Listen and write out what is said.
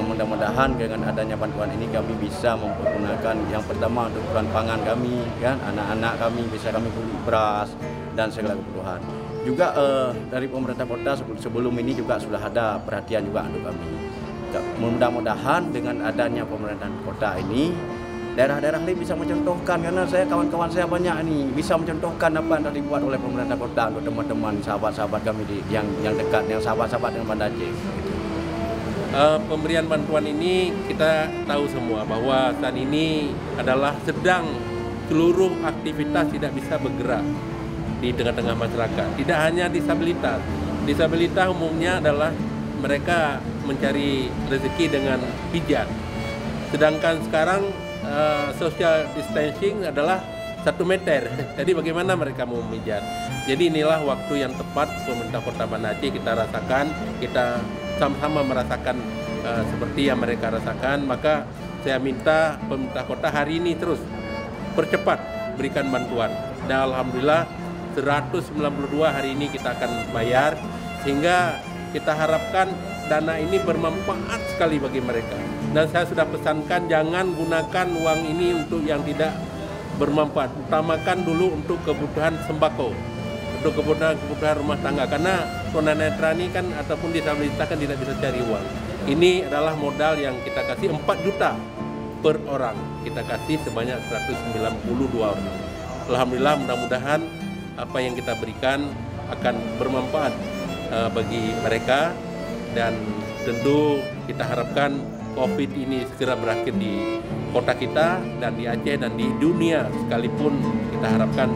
mudah-mudahan dengan adanya bantuan ini kami bisa mempergunakan yang pertama untuk kebutuhan pangan kami, kan, anak-anak kami bisa kami beli beras dan segala kebutuhan. Juga dari pemerintah kota sebelum ini juga sudah ada perhatian juga untuk kami. Mudah-mudahan dengan adanya pemerintahan kota ini daerah-daerah lain bisa mencontohkan, karena kawan-kawan saya banyak ini bisa mencontohkan apa yang telah dibuat oleh pemerintah kota untuk teman-teman sahabat-sahabat kami yang dekat, yang sahabat-sahabat dengan Banda Aceh. Gitu. Pemberian bantuan ini kita tahu semua bahwa saat ini adalah sedang seluruh aktivitas tidak bisa bergerak di tengah-tengah masyarakat. Tidak hanya disabilitas. Disabilitas umumnya adalah mereka mencari rezeki dengan pijat. Sedangkan sekarang social distancing adalah 1 meter. Jadi bagaimana mereka mau memijat? Jadi inilah waktu yang tepat pemerintah Kota Banda Aceh kita rasakan, kita sama-sama merasakan seperti yang mereka rasakan. Maka saya minta pemerintah kota hari ini terus percepat berikan bantuan. Dan alhamdulillah 192 hari ini kita akan bayar, sehingga kita harapkan dana ini bermanfaat sekali bagi mereka. Dan saya sudah pesankan jangan gunakan uang ini untuk yang tidak bermanfaat. Utamakan dulu untuk kebutuhan sembako, untuk kebutuhan rumah tangga. Karena tunanetra ini kan ataupun disabilitas kan tidak bisa cari uang. Ini adalah modal yang kita kasih 4 juta per orang. Kita kasih sebanyak 192 orang. Alhamdulillah, mudah-mudahan apa yang kita berikan akan bermanfaat bagi mereka, dan tentu kita harapkan COVID ini segera berakhir di kota kita dan di Aceh dan di dunia sekalipun, kita harapkan